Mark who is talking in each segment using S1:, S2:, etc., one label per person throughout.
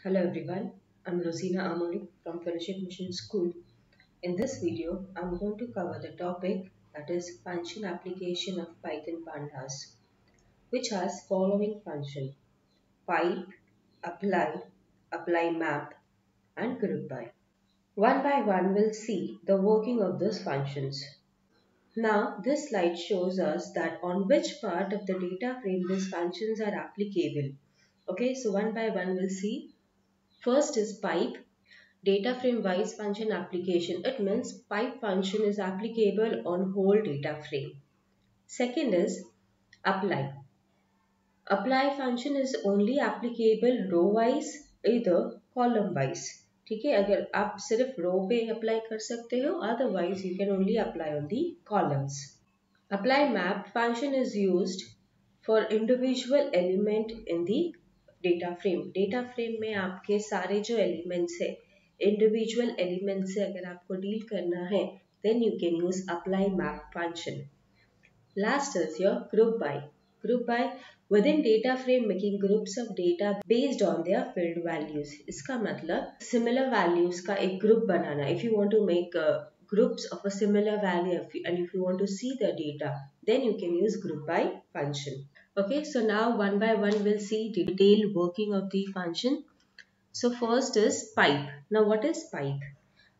S1: Hello everyone, I'm Rosina Amoli from Fellowship Mission School. In this video, I'm going to cover the topic that is function application of Python pandas, which has following function: pipe, apply, apply map, and group by. One by one, we'll see the working of those functions. Now, this slide shows us that on which part of the data frame these functions are applicable. Okay, so one by one, we'll see. First is pipe. Data frame wise function application. It means pipe function is applicable on whole data frame. Second is apply. Apply function is only applicable row wise either column wise. ठीक है, अगर आप सिर्फ रो पे apply कर सकते हो, otherwise you can only apply on the columns. Apply map function is used for individual element in the data frame. Data frame में आपके सारे जो elements है, individual elements से अगर आपको deal करना है, then you can use apply map function. Last is your group by. Group by within data frame making groups of data based on their filled values. इसका मतलब similar values का एक group banana. If you want to make groups of a similar value and if you want to see the data, then you can use group by function. Okay, so now one by one we'll see detailed working of the function. So first is pipe. Now what is pipe?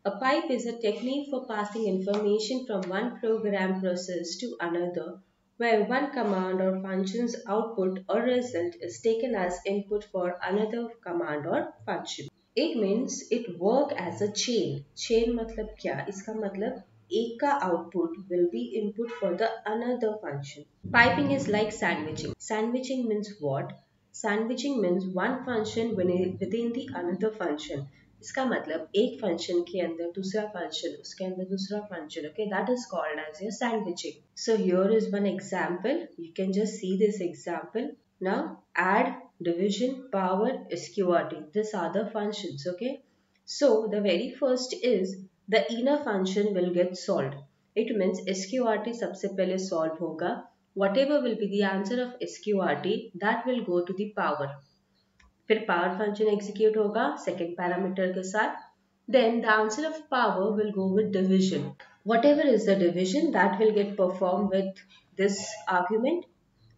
S1: A pipe is a technique for passing information from one program process to another, where one command or function's output or result is taken as input for another command or function. It means it work as a chain. Chain मतलब क्या? इसका मतलब एक का output will be input for the another function. Piping is like sandwiching. Sandwiching means what? Sandwiching means one function within the another function. इसका मतलब एक function के अंदर दूसरा फंक्शन, उसके अंदर दूसरा function. Okay, that is called as your sandwiching. So here is one example. You can just see this example. Now add, division, power, sqrt. These are the functions. Okay, so the very first is the inner function will get solved. It means sqrt सबसे पहले solve होगा. Whatever will be the answer of sqrt, that will go to the power. फिर power function execute होगा second parameter के साथ. Then the answer of power will go with division. Whatever is the division, that will get performed with this argument.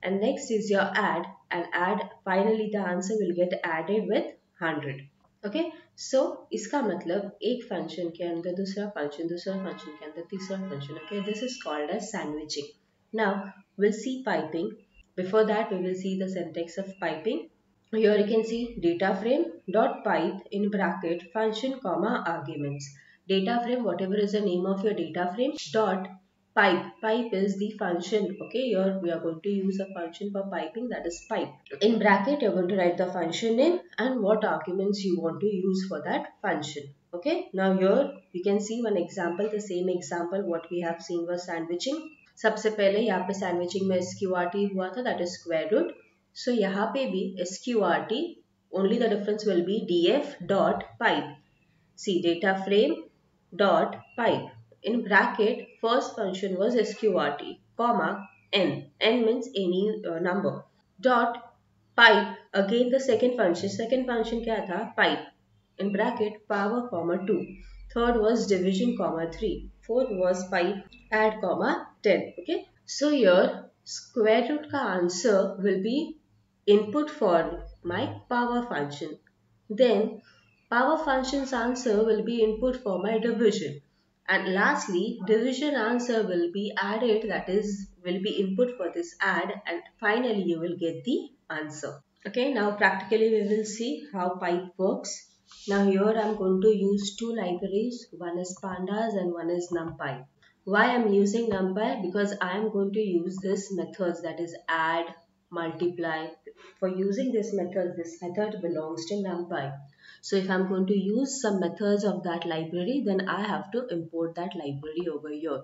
S1: And next is your add, and add finally the answer will get added with 100. Okay, so इसका मतलब एक function के अंदर दूसरा function के अंदर तीसरा function. Okay, this is called as sandwiching. Now we'll see piping. Before that we will see the syntax of piping. Here you can see data frame dot pipe in bracket function comma arguments. Data frame, whatever is the name of your data frame, dot pipe. Pipe is the function. Okay, here we are going to use a function for piping, that is pipe. In bracket you're going to write the function name and what arguments you want to use for that function. Okay, now here you can see one example, the same example what we have seen was sandwiching. सबसे पहले यहाँ पे sandwiching में sqrt हुआ था, that is square root. So यहाँ पे भी sqrt, only the difference will be df dot pipe. See, data frame dot pipe. In bracket, first function was sqrt, comma n. N means any number. Dot pipe, again the second function. Second function क्या था? Pipe. In bracket, power, comma 2. Third was division, comma 3. Fourth was pipe, add, comma 10. Okay. So here, square root का answer will be input for my power function. Then power function's answer will be input for my division. And lastly, division answer will be added, that is will be input for this add, and finally you will get the answer. Okay, now practically we will see how pipe works. Now here I am going to use two libraries. One is pandas and one is numpy. Why I am using numpy? Because I am going to use this methods, that is add, multiply. For using this method belongs to numpy. So if I'm going to use some methods of that library, then I have to import that library over here.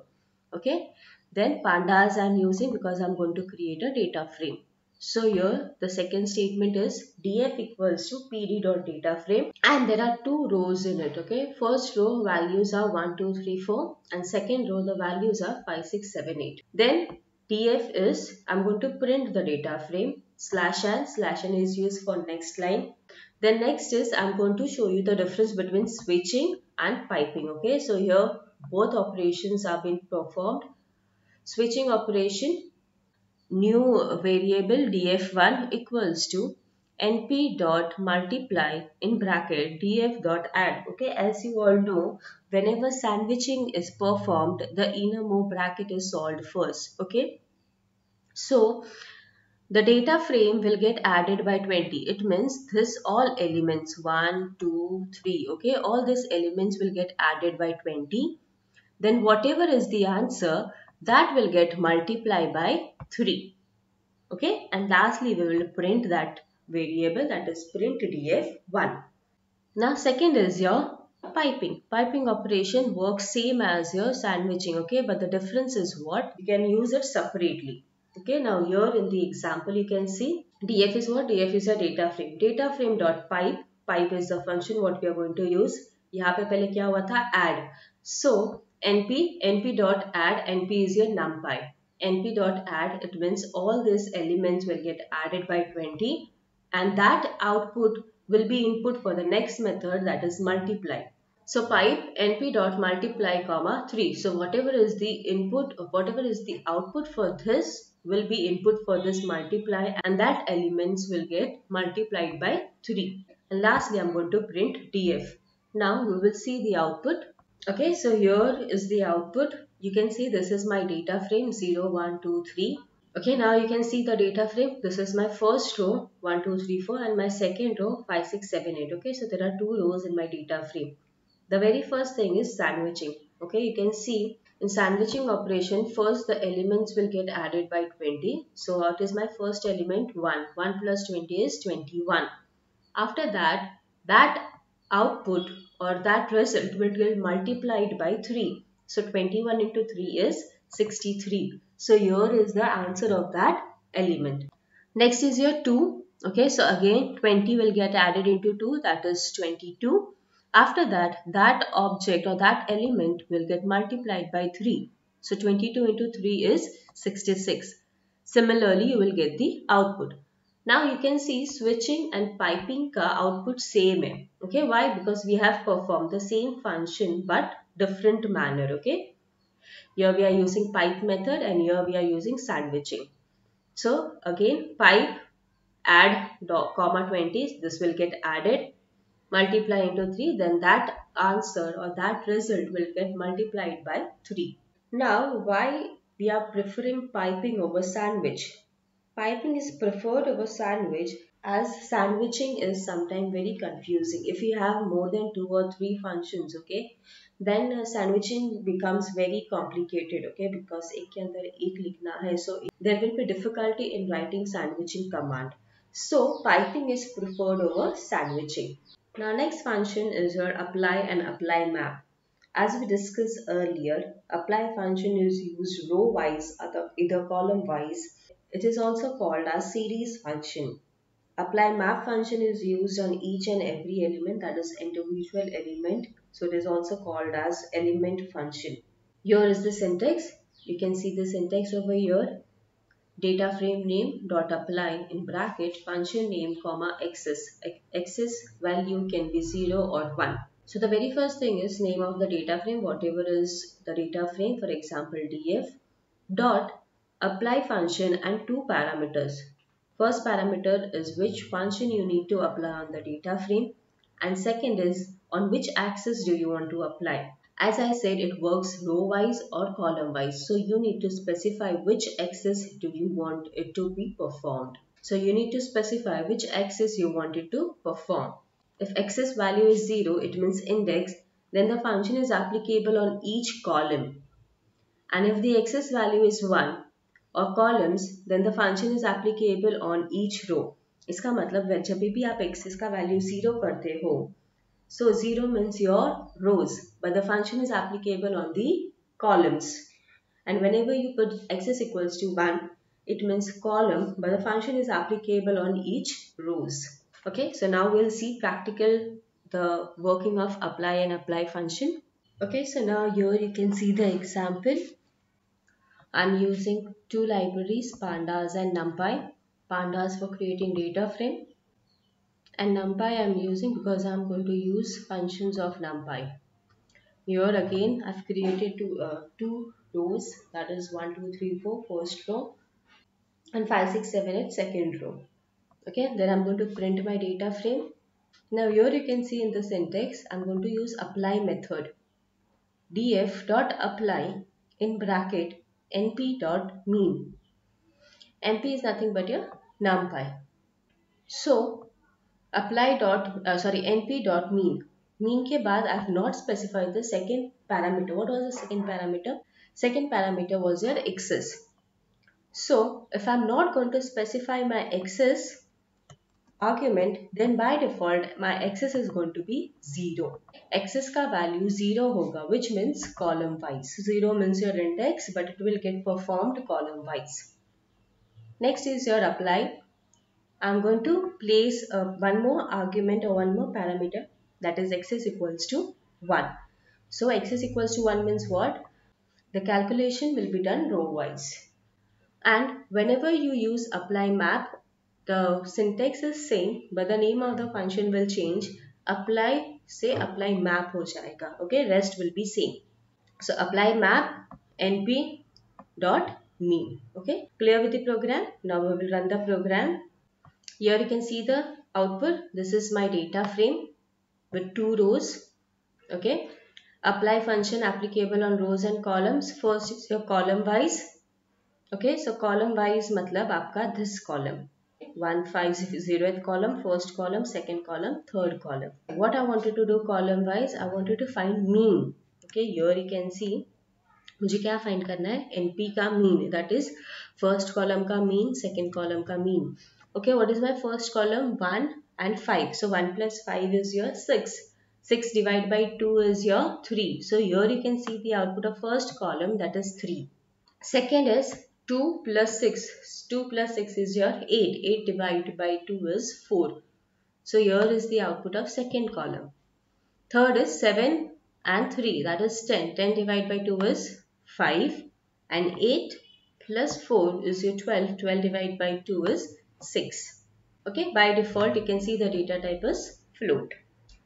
S1: Okay. Then pandas I'm using because I'm going to create a data frame. So here the second statement is df equals to pd.dataframe, and there are two rows in it. Okay, first row values are 1, 2, 3, 4, and second row the values are 5, 6, 7, 8. Then df is, I'm going to print the data frame, /n is used for next line. Then next is I'm going to show you the difference between switching and piping. Okay, so here both operations are being performed. Switching operation, new variable df1 equals to np dot multiply in bracket df dot add. Okay, as you all know, whenever sandwiching is performed, the inner more bracket is solved first. Okay, so the data frame will get added by 20. It means this all elements 1, 2, 3. Okay, all these elements will get added by 20. Then whatever is the answer, that will get multiplied by 3. Okay, and lastly we will print that variable, that is print df1. Now second is your piping. Piping operation works same as your sandwiching. Okay, but the difference is what? You can use it separately. Okay, now here in the example you can see df is what? df is a data frame. Data frame dot pipe. Pipe is the function what we are going to use. यहाँ पे पहले क्या हुआ था? Add. So np dot add. np is your numpy. np dot add, it means all these elements will get added by 20, and that output will be input for the next method, that is multiply. So pipe np dot multiply comma 3. So whatever is the input or whatever is the output for this will be input for this multiply, and that elements will get multiplied by 3. And lastly I'm going to print df. Now we will see the output. Okay, so here is the output. You can see this is my data frame 0, 1, 2, 3. Okay, now you can see the data frame. This is my first row 1, 2, 3, 4, and my second row 5, 6, 7, 8. Okay, so there are two rows in my data frame. The very first thing is sandwiching. Okay, you can see in sandwiching operation, first the elements will get added by 20. So what is my first element? 1. 1 plus 20 is 21. After that, that output or that result will get multiplied by 3. So 21 into 3 is 63. So here is the answer of that element. Next is your 2. Okay, so again 20 will get added into 2, that is 22. After that, that object or that element will get multiplied by 3. So 22 into 3 is 66. Similarly, you will get the output. Now you can see switching and piping ka output same hai. Okay, why? Because we have performed the same function but different manner. Okay, here we are using pipe method and here we are using sandwiching. So again pipe add comma 20, this will get added, multiply into 3, then that answer or that result will get multiplied by 3. Now why we are preferring piping over sandwich? Piping is preferred over sandwich as sandwiching is sometimes very confusing. If you have more than 2 or 3 functions, okay, then sandwiching becomes very complicated, okay, because एक के अंदर एक लिखना है, so there will be difficulty in writing sandwiching command. So piping is preferred over sandwiching. Now next function is your apply and apply map. As we discussed earlier, apply function is used row wise or either column wise. It is also called as series function. Apply map function is used on each and every element, that is individual element. So it is also called as element function. Here is the syntax. You can see the syntax over here. Data frame name dot apply in bracket function name comma access. Access value can be 0 or 1. So the very first thing is name of the data frame, whatever is the data frame, for example df dot apply function and two parameters. First parameter is which function you need to apply on the data frame, and second is on which axis do you want to apply. As I said, it works row wise or column wise, so you need to specify which axis do you want it to be performed. So you need to specify which axis you want it to perform. If axis value is 0, it means index, then the function is applicable on each column. And if the axis value is 1 or columns, then the function is applicable on each row. इसका मतलब जब भी आप axis का value 0 करते हो, so 0 means your rows, but the function is applicable on the columns. And whenever you put axis equals to 1, it means column, but the function is applicable on each rows. Okay, so now we'll see practical the working of apply and apply function. Okay, so now here you can see the example. I'm using two libraries, pandas and numpy. Pandas for creating data frame and numpy I am using because I am going to use functions of numpy. Here again I've created two rows, that is 1, 2, 3, 4 first row, and 5, 6, 7, 8 second row. Okay, then I'm going to print my data frame. Now here you can see in the syntax I'm going to use apply method. df dot apply in bracket np dot mean. np is nothing but your numpy. So apply dot np dot mean. Mean के बाद I have not specified the second parameter. What was the second parameter? Second parameter was your axis. So if I'm not going to specify my axis argument, then by default my axis is going to be 0. Axis का value 0 होगा, which means column wise. 0 means your index, but it will get performed column wise. Next is your apply. I'm going to place one more argument or one more parameter, that is axis equals to 1. So axis equals to 1 means what? The calculation will be done row wise. And whenever you use apply map, the syntax is same but the name of the function will change. Apply say apply map ho jayega. Okay, rest will be same. So apply map np dot mean. Okay, clear with the program? Now we will run the program. Here you can see the output. This is my data frame with two rows. Okay. Apply function applicable on rows and columns. First is your column wise. Okay. So column wise matlab aapka this column. 150th column, first column, second column, third column. What I wanted to do column wise, I wanted to find mean. Okay. Here you can see मुझे क्या find करना है? NP का mean, that is first column का mean, second column का mean. Okay, what is my first column? 1 and 5. So 1 plus 5 is your 6. 6 divided by 2 is your 3. So here you can see the output of first column, that is 3. Second is 2 plus 6. 2 plus 6 is your 8. 8 divided by 2 is 4. So here is the output of second column. Third is 7 and 3, that is 10. 10 divided by 2 is 5, and 8 plus 4 is your 12. 12 divided by 2 is 6. Okay, by default you can see the data type is float.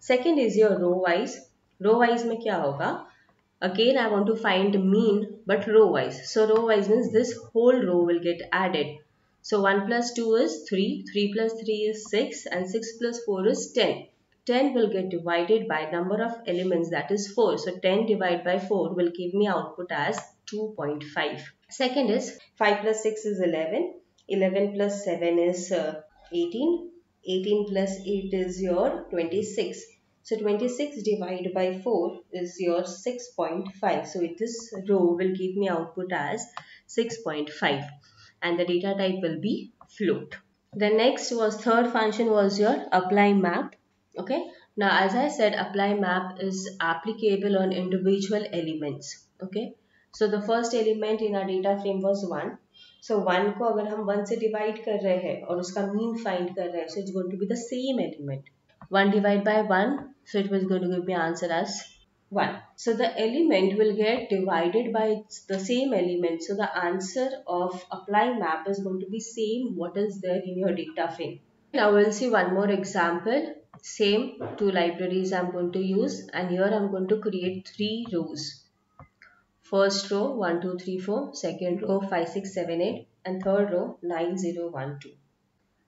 S1: Second is your row wise. Row wise में क्या होगा? Again I want to find mean but row wise. So row wise means this whole row will get added. So 1 plus 2 is 3, 3 plus 3 is 6, and 6 plus 4 is 10. 10 will get divided by number of elements, that is 4. So 10 divided by 4 will give me output as 2.5. Second is 5 plus 6 is 11. 11 plus 7 is 18. 18 plus 8 is your 26. So 26 divided by 4 is your 6.5. So this row will give me output as 6.5, and the data type will be float. The next was third function was your apply map. Okay, now as I said, apply map is applicable on individual elements. Okay, so the first element in our data frame was 1. So 1 को अगर हम 1 से divide कर रहे हैं और उसका mean find कर रहे हैं, so it's going to be the same element. 1 divided by 1, so it was going to give me answer as 1. So the element will get divided by the same element. So the answer of apply map is going to be same what is there in your data frame. Now we'll see one more example. Same two libraries I'm going to use, and here I'm going to create 3 rows. First row 1, 2, 3, 4, second row 5, 6, 7, 8, and third row 9, 0, 1, 2.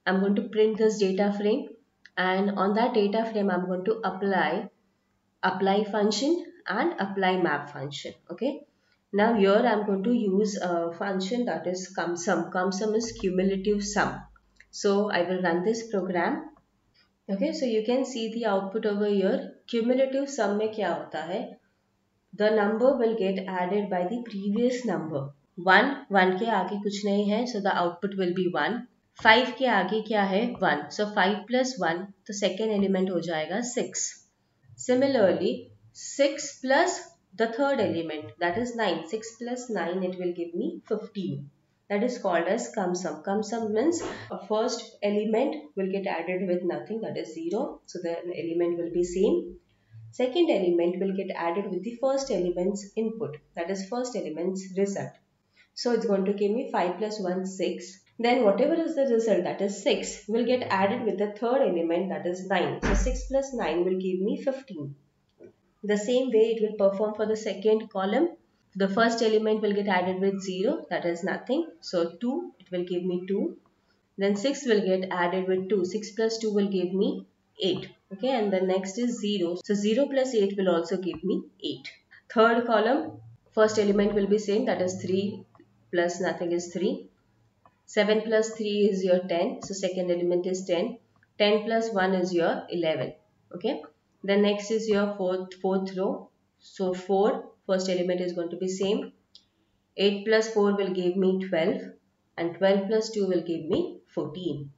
S1: I'm going to print this data frame, and on that data frame I'm going to apply function and apply map function. Okay, now here I'm going to use a function that is CumSum. CumSum is cumulative sum. So I will run this program. Okay, so you can see the output over here. Cumulative sum में क्या होता है? The number will get added by the previous number. 1 के आगे कुछ नहीं है, so the output will be 1. 5 के आगे क्या है? 1. So 5 plus 1, the second element हो जाएगा 6. Similarly, 6 plus the third element, that is 9. 6 plus 9, it will give me 15. That is called as CumSum. CumSum means a first element will get added with nothing, that is 0. So the element will be same. Second element will get added with the first element's input, that is first element's result. So it's going to give me 5 plus 1, 6. Then whatever is the result, that is 6, will get added with the third element, that is 9. So 6 plus 9 will give me 15. The same way it will perform for the second column. The first element will get added with 0, that is nothing. So 2, it will give me 2. Then 6 will get added with 2. 6 plus 2 will give me 8. Okay, and the next is 0. So 0 plus 8 will also give me 8. Third column, first element will be same, that is 3 plus nothing is 3. 7 plus 3 is your 10. So second element is 10. 10 plus 1 is your 11. Okay. The next is your fourth row. So 4, first element is going to be same. 8 plus 4 will give me 12. And 12 plus 2 will give me 14.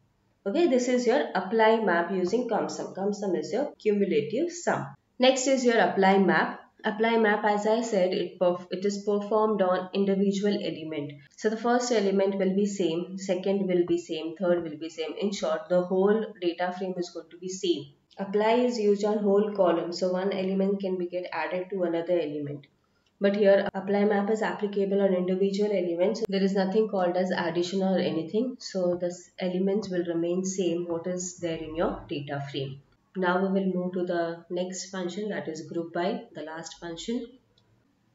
S1: Okay, this is your apply map using CumSum. CumSum is your cumulative sum. Next is your apply map. Apply map, as I said, it is performed on individual element. So the first element will be same, second will be same, third will be same. In short, the whole data frame is going to be same. Apply is used on whole column, so one element can be get added to another element. But here apply map is applicable on individual elements. There is nothing called as addition or anything. So the elements will remain same what is there in your data frame. Now we will move to the next function, that is group by, the last function.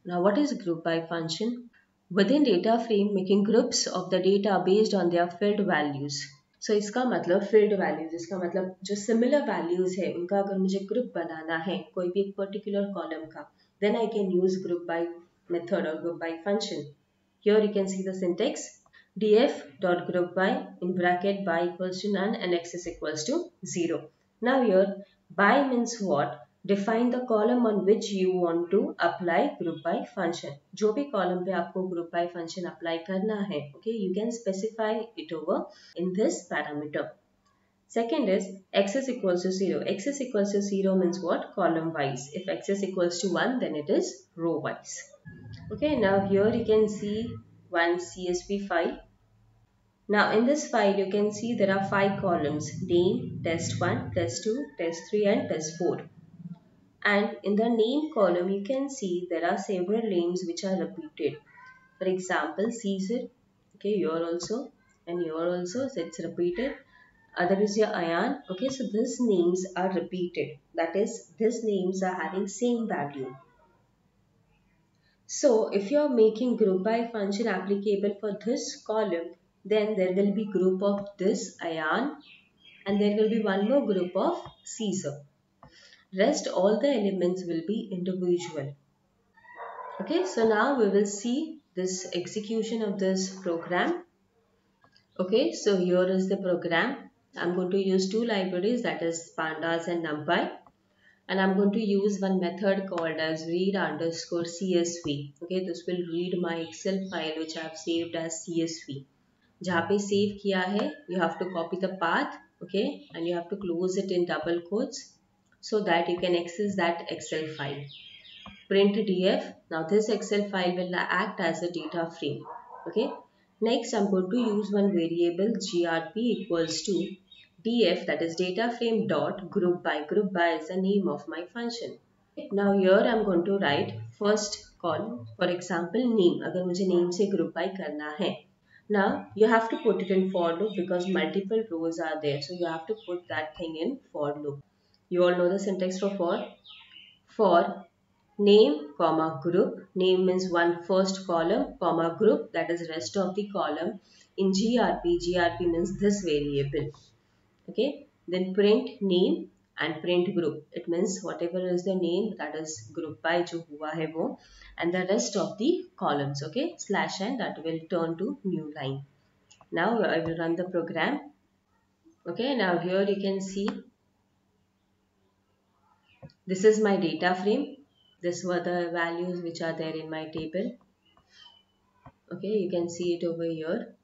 S1: Now what is group by function? Within data frame, making groups of the data based on their filled values. So इसका मतलब filled values, इसका मतलब जो similar values है उनका अगर मुझे group बनाना है कोई भी एक particular column का, then I can use group by method or group by function. Here you can see the syntax. df dot group by in bracket by equals to none and x is equals to 0. Now here by means what? Define the column on which you want to apply group by function. जो भी column पे आपको group by function apply करना है, okay, you can specify it over in this parameter. Second is x is equals to 0. X is equals to 0 means what? Column wise. If x is equals to 1, then it is row wise. Okay, now here you can see one CSV file. Now in this file you can see there are 5 columns: name, test1, test2, test3 and test4. And in the name column you can see there are several names which are repeated. For example, Caesar, okay, here also and here also, so it's repeated. Other is your Ayan, okay, so these names are repeated. That is, these names are having same value. So if you are making group by function applicable for this column, then there will be group of this Ayan and there will be one more group of Caesar. Rest all the elements will be individual. Okay, so now we will see this execution of this program. Okay, so here is the program. I'm going to use two libraries, that is pandas and numpy. And I'm going to use one method called as read underscore CSV. Okay, this will read my Excel file which I have saved as CSV. जहाँ पे save किया है, you have to copy the path, okay, and you have to close it in double quotes so that you can access that Excel file. Print df. Now this Excel file will act as a data frame. Okay. Next, I'm going to use one variable grp equals to df, that is data frame dot group by. Group by is the name of my function. Now here I'm going to write first column. For example, name. अगर मुझे name से group by करना है. Now you have to put it in for loop because multiple rows are there. So you have to put that thing in for loop. You all know the syntax for for. For name comma group. Name means one first column comma group, that is rest of the column. In grp means this variable. Okay, then print name and print group. It means whatever is the name, that is group by जो हुआ है वो, and the rest of the columns. Okay, slash n, that will turn to new line. Now I will run the program. Okay, now here you can see this is my data frame. These were the values which are there in my table. Okay, you can see it over here.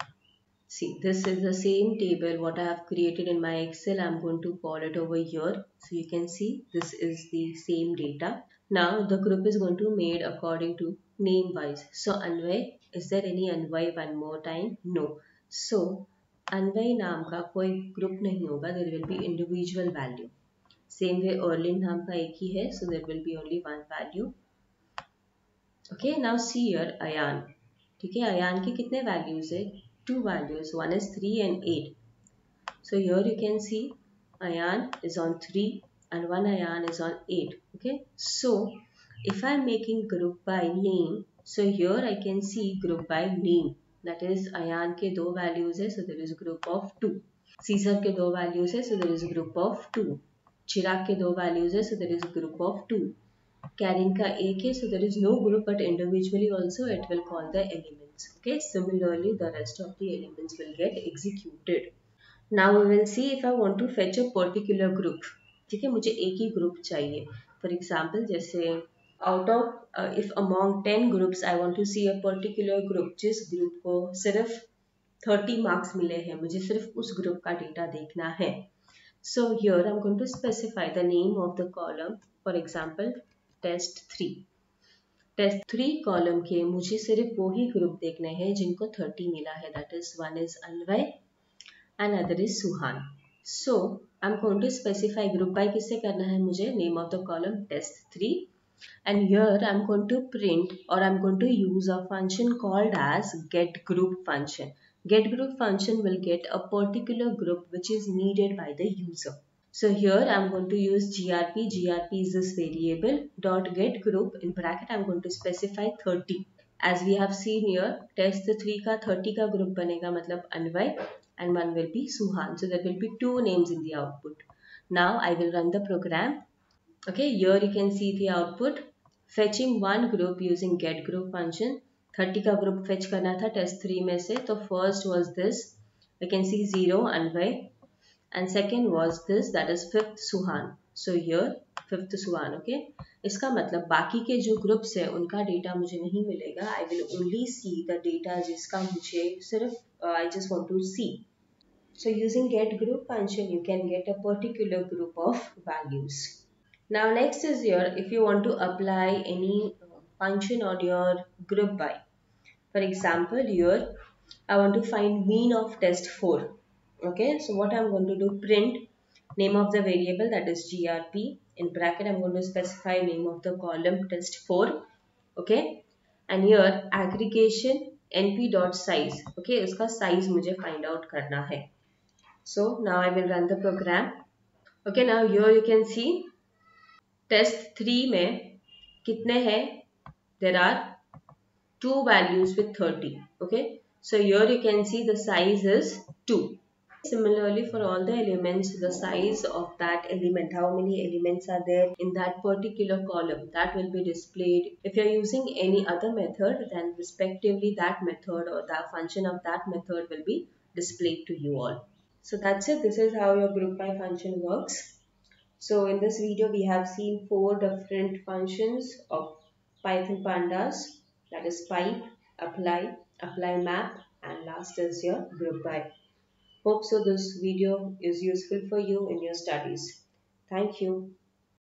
S1: See, this is the same table what I have created in my Excel. I'm going to call it over here. So you can see this is the same data. Now the group is going to be made according to name wise. So Anvay, is there any Anvay one more time? No. So Anvay नाम का कोई group नहीं होगा. There will be individual value. Same way Erlin नाम का एक ही है. So there will be only one value. Okay, now see here Ayan. ठीक है, Ayan के कितने values है? two values, one is 3 and 8. So here you can see ion is on 3 and one ion is on 8. Okay, so if I'm making group by name, so here I can see group by name, that is ion के दो values है, so there is group of 2. Scissor के दो values है, so there is group of 2. चिराग के दो values है, so there is group of 2. Carrying का एक है, so there is no group, but individually also it will call the elements. Okay, similarly the rest of the elements will get executed. Now we will see if I want to fetch a particular group. ठीक है, मुझे एक ही group चाहिए. For example, जैसे out of if among 10 groups I want to see a particular group, जिस group को सिर्फ 30 marks मिले हैं, मुझे सिर्फ उस group का data देखना है. So here I'm going to specify the name of the column. For example, test 3. Test 3 column के मुझे सिर्फ वो ही ग्रुप देखने हैं जिनको 30 मिला है, that is one is Anvay and other is Suhan. So I'm going to specify group by किससे करना है मुझे, name of the column test3, and here I'm going to print or I'm going to use a function called as getGroup function. GetGroup function will get a particular group which is needed by the user. So here I'm going to use grp. Grp is this variable dot getGroup, in bracket I'm going to specify 30. As we have seen here, test 3 का 30 का group बनेगा, मतलब अन्वय, and one will be Suhan. So there will be two names in the output. Now I will run the program. Okay, here you can see the output. Fetching one group using getGroup function. 30 का group fetch करना था test 3 में से, तो first was this. We can see 0 Anvay, and second was this, that is 5th Suhan. So here 5th Suhan. Okay, इसका मतलब बाकी के जो ग्रुप्स है उनका डेटा मुझे नहीं मिलेगा. I will only see the data जिसका मुझे सिर्फ I just want to see. So using getGroup function, you can get a particular group of values. Now next is here, if you want to apply any function on your group by. For example, here I want to find mean of test 4. Okay, so what I'm going to do, print name of the variable, that is grp, in bracket I'm going to specify name of the column test 4. Okay, and here aggregation np.size. Okay, इसका size मुझे find out करना है. So now I will run the program. Okay, now here you can see test 3 में कितने हैं, there are two values with 30. Okay, so here you can see the size is 2. Similarly, for all the elements, the size of that element, how many elements are there in that particular column, that will be displayed. If you are using any other method, then respectively that method or the function of that method will be displayed to you all. So that's it. This is how your group by function works. So in this video, we have seen 4 different functions of Python pandas, that is pipe, apply, apply map, and last is your group by. Hope so this video is useful for you in your studies. Thank you.